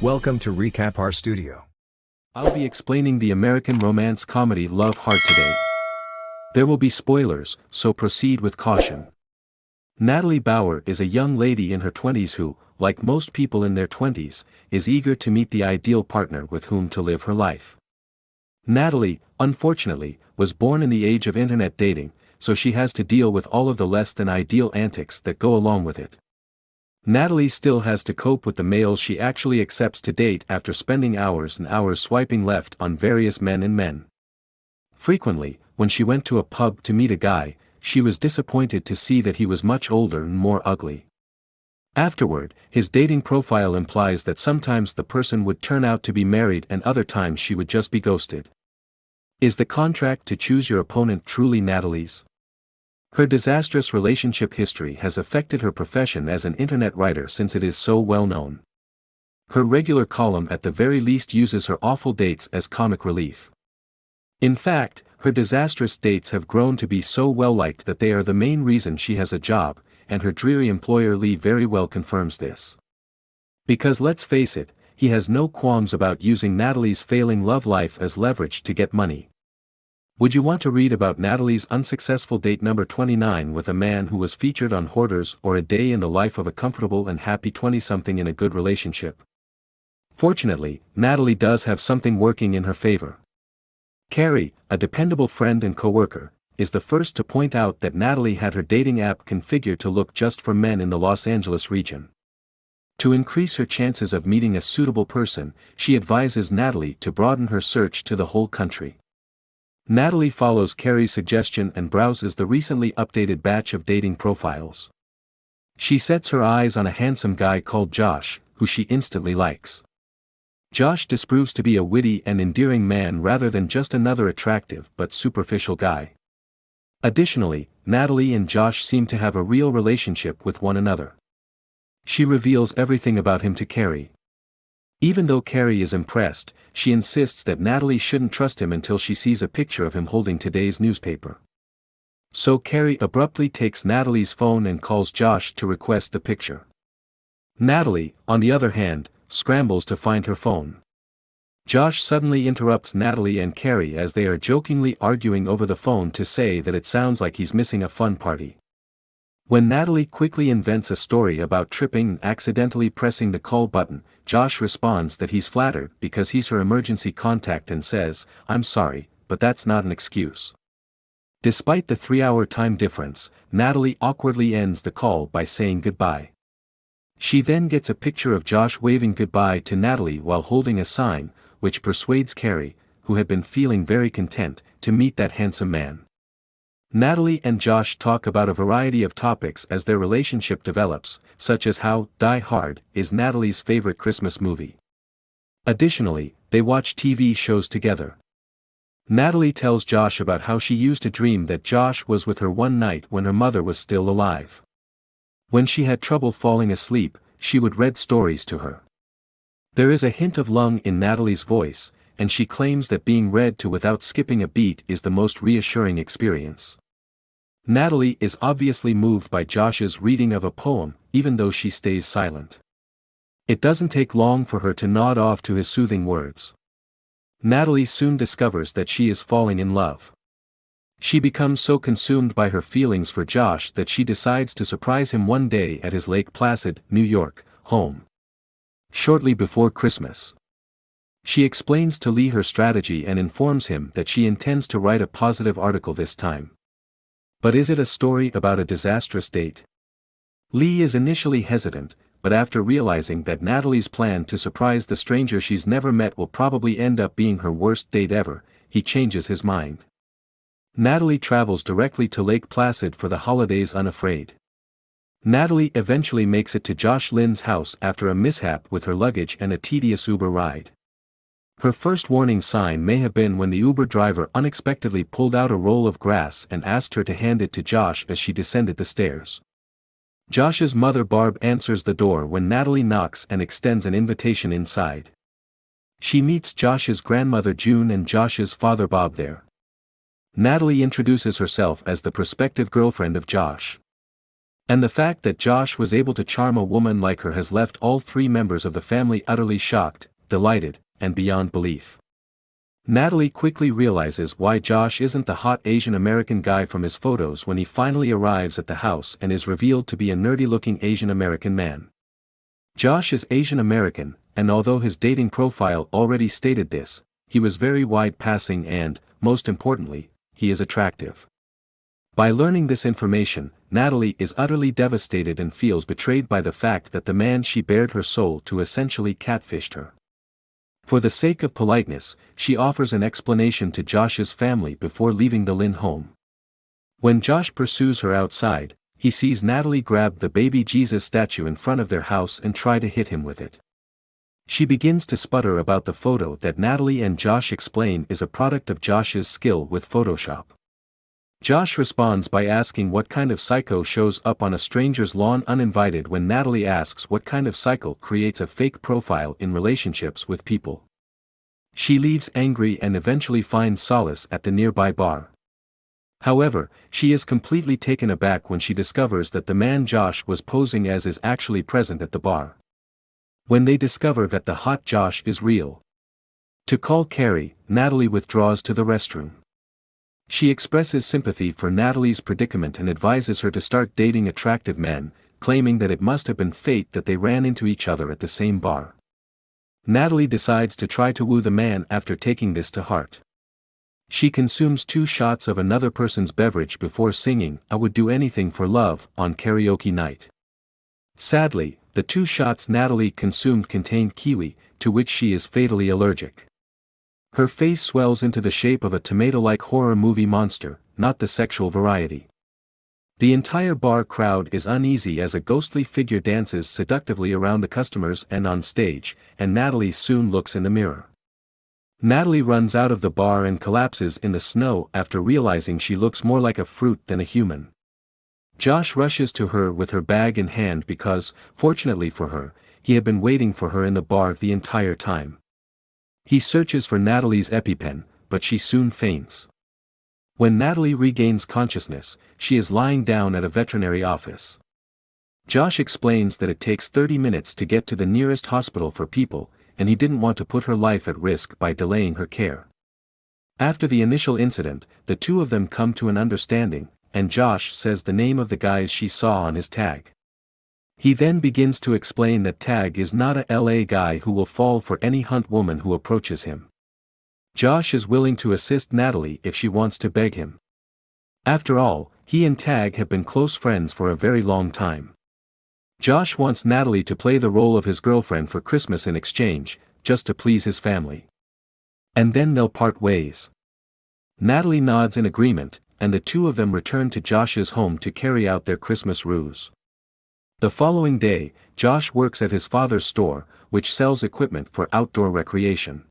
Welcome to Recap Our Studio. I'll be explaining the American romance comedy Love Hard today. There will be spoilers, so proceed with caution. Natalie Bauer is a young lady in her 20s who, like most people in their 20s, is eager to meet the ideal partner with whom to live her life. Natalie, unfortunately, was born in the age of internet dating, so she has to deal with all of the less than ideal antics that go along with it. Natalie still has to cope with the males she actually accepts to date after spending hours and hours swiping left on various men and men. Frequently, when she went to a pub to meet a guy, she was disappointed to see that he was much older and more ugly. Afterward, his dating profile implies that sometimes the person would turn out to be married and other times she would just be ghosted. Is the contract to choose your opponent truly Natalie's? Her disastrous relationship history has affected her profession as an internet writer since it is so well known. Her regular column at the very least uses her awful dates as comic relief. In fact, her disastrous dates have grown to be so well liked that they are the main reason she has a job, and her dreary employer Lee very well confirms this. Because let's face it, he has no qualms about using Natalie's failing love life as leverage to get money. Would you want to read about Natalie's unsuccessful date number 29 with a man who was featured on Hoarders or A Day in the Life of a Comfortable and Happy 20-something in a good relationship? Fortunately, Natalie does have something working in her favor. Carrie, a dependable friend and coworker, is the first to point out that Natalie had her dating app configured to look just for men in the Los Angeles region. To increase her chances of meeting a suitable person, she advises Natalie to broaden her search to the whole country. Natalie follows Carrie's suggestion and browses the recently updated batch of dating profiles. She sets her eyes on a handsome guy called Josh, who she instantly likes. Josh disproves to be a witty and endearing man rather than just another attractive but superficial guy. Additionally, Natalie and Josh seem to have a real relationship with one another. She reveals everything about him to Carrie. Even though Carrie is impressed, she insists that Natalie shouldn't trust him until she sees a picture of him holding today's newspaper. So Carrie abruptly takes Natalie's phone and calls Josh to request the picture. Natalie, on the other hand, scrambles to find her phone. Josh suddenly interrupts Natalie and Carrie as they are jokingly arguing over the phone to say that it sounds like he's missing a fun party. When Natalie quickly invents a story about tripping and accidentally pressing the call button, Josh responds that he's flattered because he's her emergency contact and says, "I'm sorry, but that's not an excuse." Despite the 3-hour time difference, Natalie awkwardly ends the call by saying goodbye. She then gets a picture of Josh waving goodbye to Natalie while holding a sign, which persuades Carrie, who had been feeling very content, to meet that handsome man. Natalie and Josh talk about a variety of topics as their relationship develops, such as how Die Hard is Natalie's favorite Christmas movie. Additionally, they watch TV shows together. Natalie tells Josh about how she used to dream that Josh was with her one night when her mother was still alive. When she had trouble falling asleep, she would read stories to her. There is a hint of lung in Natalie's voice, and she claims that being read to without skipping a beat is the most reassuring experience. Natalie is obviously moved by Josh's reading of a poem, even though she stays silent. It doesn't take long for her to nod off to his soothing words. Natalie soon discovers that she is falling in love. She becomes so consumed by her feelings for Josh that she decides to surprise him one day at his Lake Placid, New York, home. Shortly before Christmas, she explains to Lee her strategy and informs him that she intends to write a positive article this time. But is it a story about a disastrous date? Lee is initially hesitant, but after realizing that Natalie's plan to surprise the stranger she's never met will probably end up being her worst date ever, he changes his mind. Natalie travels directly to Lake Placid for the holidays unafraid. Natalie eventually makes it to Josh Lynn's house after a mishap with her luggage and a tedious Uber ride. Her first warning sign may have been when the Uber driver unexpectedly pulled out a roll of grass and asked her to hand it to Josh as she descended the stairs. Josh's mother Barb answers the door when Natalie knocks and extends an invitation inside. She meets Josh's grandmother June and Josh's father Bob there. Natalie introduces herself as the prospective girlfriend of Josh. And the fact that Josh was able to charm a woman like her has left all three members of the family utterly shocked, delighted, and beyond belief. Natalie quickly realizes why Josh isn't the hot Asian American guy from his photos when he finally arrives at the house and is revealed to be a nerdy-looking Asian American man. Josh is Asian American, and although his dating profile already stated this, he was very wide-passing and, most importantly, he is attractive. By learning this information, Natalie is utterly devastated and feels betrayed by the fact that the man she bared her soul to essentially catfished her. For the sake of politeness, she offers an explanation to Josh's family before leaving the Lin home. When Josh pursues her outside, he sees Natalie grab the baby Jesus statue in front of their house and try to hit him with it. She begins to sputter about the photo that Natalie and Josh explain is a product of Josh's skill with Photoshop. Josh responds by asking what kind of psycho shows up on a stranger's lawn uninvited when Natalie asks what kind of psycho creates a fake profile in relationships with people. She leaves angry and eventually finds solace at the nearby bar. However, she is completely taken aback when she discovers that the man Josh was posing as is actually present at the bar. When they discover that the hot Josh is real. To call Carrie, Natalie withdraws to the restroom. She expresses sympathy for Natalie's predicament and advises her to start dating attractive men, claiming that it must have been fate that they ran into each other at the same bar. Natalie decides to try to woo the man after taking this to heart. She consumes 2 shots of another person's beverage before singing "I Would Do Anything for Love" on karaoke night. Sadly, the 2 shots Natalie consumed contained kiwi, to which she is fatally allergic. Her face swells into the shape of a tomato-like horror movie monster, not the sexual variety. The entire bar crowd is uneasy as a ghostly figure dances seductively around the customers and on stage, and Natalie soon looks in the mirror. Natalie runs out of the bar and collapses in the snow after realizing she looks more like a fruit than a human. Josh rushes to her with her bag in hand because, fortunately for her, he had been waiting for her in the bar the entire time. He searches for Natalie's EpiPen, but she soon faints. When Natalie regains consciousness, she is lying down at a veterinary office. Josh explains that it takes 30 minutes to get to the nearest hospital for people, and he didn't want to put her life at risk by delaying her care. After the initial incident, the two of them come to an understanding, and Josh says the name of the guys she saw on his tag. He then begins to explain that Tag is not a LA guy who will fall for any hunt woman who approaches him. Josh is willing to assist Natalie if she wants to beg him. After all, he and Tag have been close friends for a very long time. Josh wants Natalie to play the role of his girlfriend for Christmas in exchange, just to please his family. And then they'll part ways. Natalie nods in agreement, and the two of them return to Josh's home to carry out their Christmas ruse. The following day, Josh works at his father's store, which sells equipment for outdoor recreation.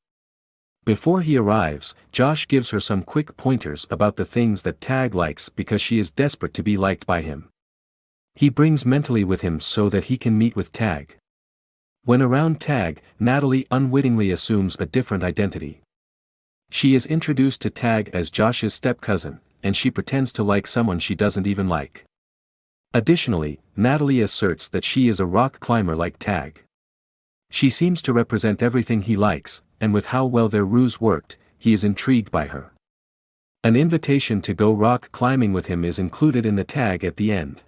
Before he arrives, Josh gives her some quick pointers about the things that Tag likes because she is desperate to be liked by him. He brings Mentally with him so that he can meet with Tag. When around Tag, Natalie unwittingly assumes a different identity. She is introduced to Tag as Josh's step-cousin, and she pretends to like someone she doesn't even like. Additionally, Natalie asserts that she is a rock climber like Tag. She seems to represent everything he likes, and with how well their ruse worked, he is intrigued by her. An invitation to go rock climbing with him is included in the tag at the end.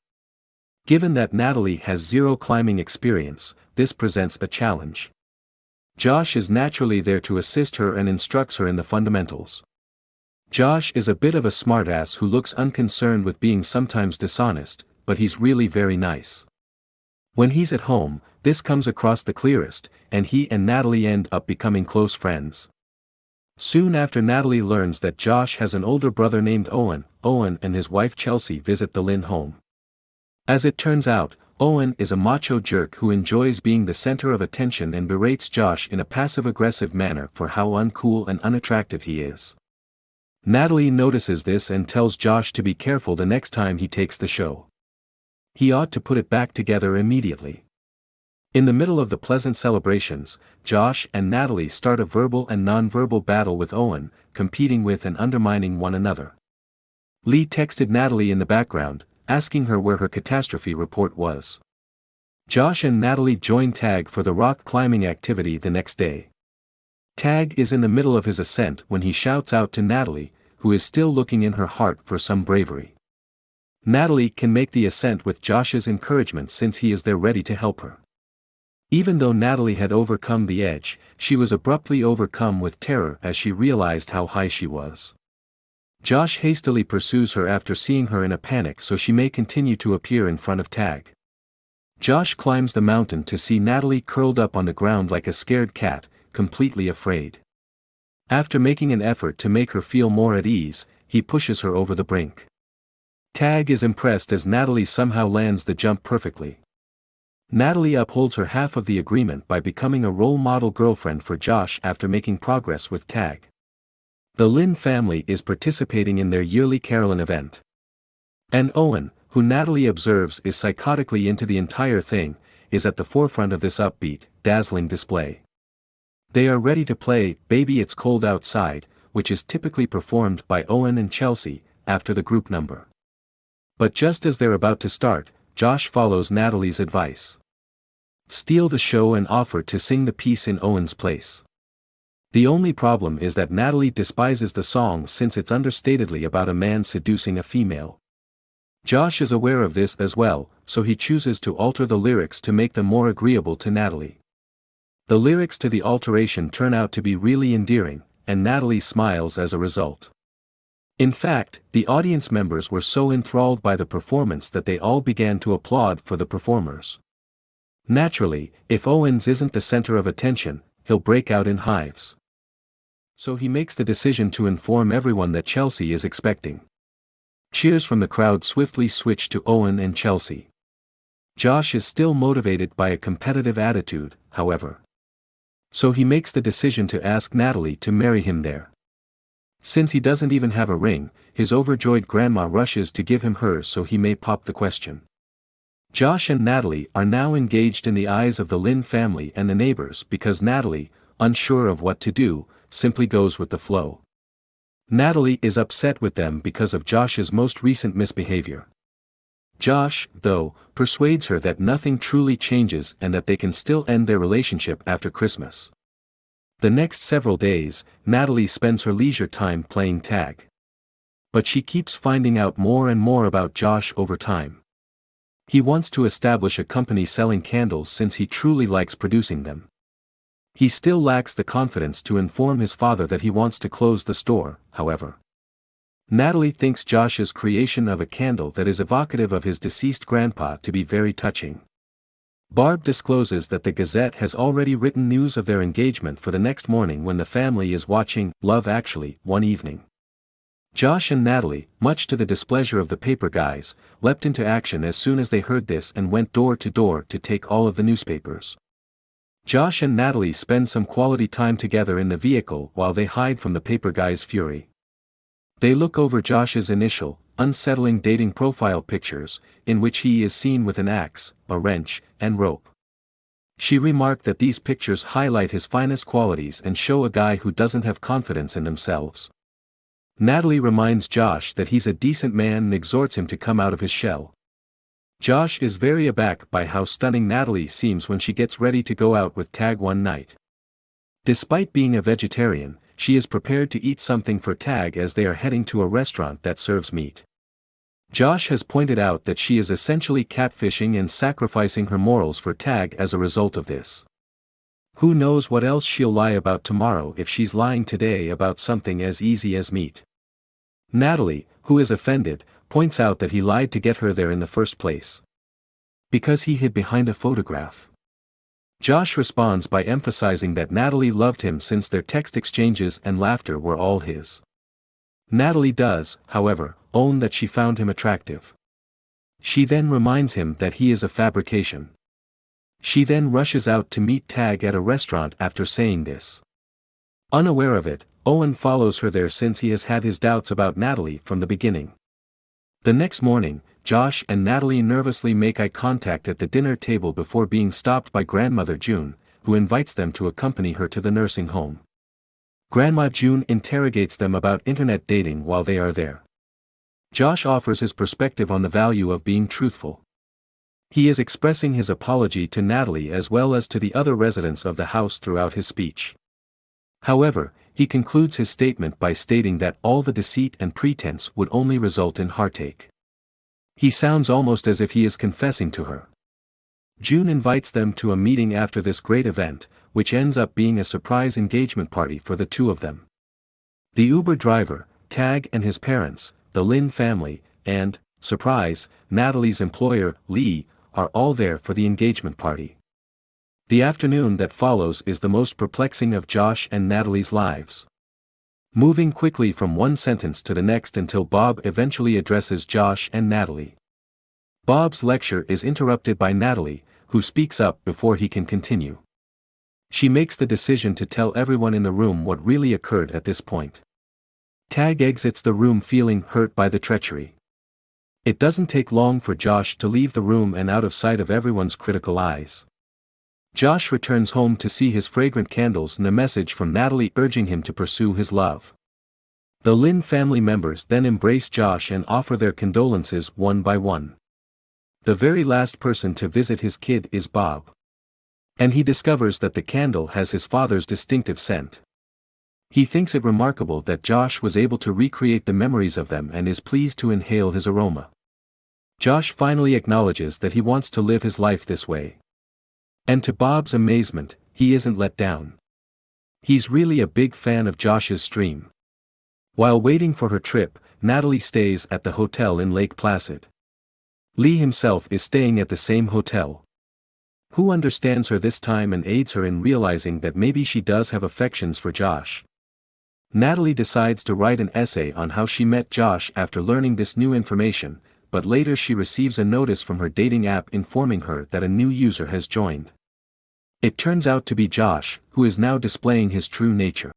Given that Natalie has zero climbing experience, this presents a challenge. Josh is naturally there to assist her and instructs her in the fundamentals. Josh is a bit of a smartass who looks unconcerned with being sometimes dishonest, but he's really very nice. When he's at home, this comes across the clearest, and he and Natalie end up becoming close friends. Soon after Natalie learns that Josh has an older brother named Owen, Owen and his wife Chelsea visit the Lynn home. As it turns out, Owen is a macho jerk who enjoys being the center of attention and berates Josh in a passive-aggressive manner for how uncool and unattractive he is. Natalie notices this and tells Josh to be careful the next time he takes the show. He ought to put it back together immediately. In the middle of the pleasant celebrations, Josh and Natalie start a verbal and non-verbal battle with Owen, competing with and undermining one another. Lee texted Natalie in the background, asking her where her catastrophe report was. Josh and Natalie join Tag for the rock climbing activity the next day. Tag is in the middle of his ascent when he shouts out to Natalie, who is still looking in her heart for some bravery. Natalie can make the ascent with Josh's encouragement since he is there ready to help her. Even though Natalie had overcome the edge, she was abruptly overcome with terror as she realized how high she was. Josh hastily pursues her after seeing her in a panic so she may continue to appear in front of Tag. Josh climbs the mountain to see Natalie curled up on the ground like a scared cat, completely afraid. After making an effort to make her feel more at ease, he pushes her over the brink. Tag is impressed as Natalie somehow lands the jump perfectly. Natalie upholds her half of the agreement by becoming a role model girlfriend for Josh after making progress with Tag. The Lynn family is participating in their yearly Carolyn event. And Owen, who Natalie observes is psychotically into the entire thing, is at the forefront of this upbeat, dazzling display. They are ready to play Baby It's Cold Outside, which is typically performed by Owen and Chelsea, after the group number. But just as they're about to start, Josh follows Natalie's advice. Steal the show and offer to sing the piece in Owen's place. The only problem is that Natalie despises the song since it's understatedly about a man seducing a female. Josh is aware of this as well, so he chooses to alter the lyrics to make them more agreeable to Natalie. The lyrics to the alteration turn out to be really endearing, and Natalie smiles as a result. In fact, the audience members were so enthralled by the performance that they all began to applaud for the performers. Naturally, if Owens isn't the center of attention, he'll break out in hives. So he makes the decision to inform everyone that Chelsea is expecting. Cheers from the crowd swiftly switch to Owen and Chelsea. Josh is still motivated by a competitive attitude, however. So he makes the decision to ask Natalie to marry him there. Since he doesn't even have a ring, his overjoyed grandma rushes to give him hers so he may pop the question. Josh and Natalie are now engaged in the eyes of the Lynn family and the neighbors because Natalie, unsure of what to do, simply goes with the flow. Natalie is upset with them because of Josh's most recent misbehavior. Josh, though, persuades her that nothing truly changes and that they can still end their relationship after Christmas. The next several days, Natalie spends her leisure time playing tag. But she keeps finding out more and more about Josh over time. He wants to establish a company selling candles since he truly likes producing them. He still lacks the confidence to inform his father that he wants to close the store, however. Natalie thinks Josh's creation of a candle that is evocative of his deceased grandpa to be very touching. Barb discloses that the Gazette has already written news of their engagement for the next morning when the family is watching Love Actually one evening. Josh and Natalie, much to the displeasure of the paper guys, leapt into action as soon as they heard this and went door to take all of the newspapers. Josh and Natalie spend some quality time together in the vehicle while they hide from the paper guys' fury. They look over Josh's initial, unsettling dating profile pictures, in which he is seen with an axe, a wrench, and rope. She remarked that these pictures highlight his finest qualities and show a guy who doesn't have confidence in themselves. Natalie reminds Josh that he's a decent man and exhorts him to come out of his shell. Josh is very aback by how stunning Natalie seems when she gets ready to go out with Tag one night. Despite being a vegetarian, she is prepared to eat something for Tag as they are heading to a restaurant that serves meat. Josh has pointed out that she is essentially catfishing and sacrificing her morals for Tag as a result of this. Who knows what else she'll lie about tomorrow if she's lying today about something as easy as meat. Natalie, who is offended, points out that he lied to get her there in the first place. Because he hid behind a photograph. Josh responds by emphasizing that Natalie loved him since their text exchanges and laughter were all his. Natalie does, however, own that she found him attractive. She then reminds him that he is a fabrication. She then rushes out to meet Tag at a restaurant after saying this. Unaware of it, Owen follows her there since he has had his doubts about Natalie from the beginning. The next morning, Josh and Natalie nervously make eye contact at the dinner table before being stopped by Grandmother June, who invites them to accompany her to the nursing home. Grandma June interrogates them about internet dating while they are there. Josh offers his perspective on the value of being truthful. He is expressing his apology to Natalie as well as to the other residents of the house throughout his speech. However, he concludes his statement by stating that all the deceit and pretense would only result in heartache. He sounds almost as if he is confessing to her. June invites them to a meeting after this great event, which ends up being a surprise engagement party for the two of them. The Uber driver, Tag, and his parents, the Lin family, and, surprise, Natalie's employer, Lee, are all there for the engagement party. The afternoon that follows is the most perplexing of Josh and Natalie's lives. Moving quickly from one sentence to the next until Bob eventually addresses Josh and Natalie. Bob's lecture is interrupted by Natalie, who speaks up before he can continue. She makes the decision to tell everyone in the room what really occurred at this point. Tag exits the room feeling hurt by the treachery. It doesn't take long for Josh to leave the room and out of sight of everyone's critical eyes. Josh returns home to see his fragrant candles and a message from Natalie urging him to pursue his love. The Lin family members then embrace Josh and offer their condolences one by one. The very last person to visit his kid is Bob. And he discovers that the candle has his father's distinctive scent. He thinks it remarkable that Josh was able to recreate the memories of them and is pleased to inhale his aroma. Josh finally acknowledges that he wants to live his life this way. And to Bob's amazement, he isn't let down. He's really a big fan of Josh's stream. While waiting for her trip, Natalie stays at the hotel in Lake Placid. Lee himself is staying at the same hotel. Who understands her this time and aids her in realizing that maybe she does have affections for Josh. Natalie decides to write an essay on how she met Josh after learning this new information, but later she receives a notice from her dating app informing her that a new user has joined. It turns out to be Josh, who is now displaying his true nature.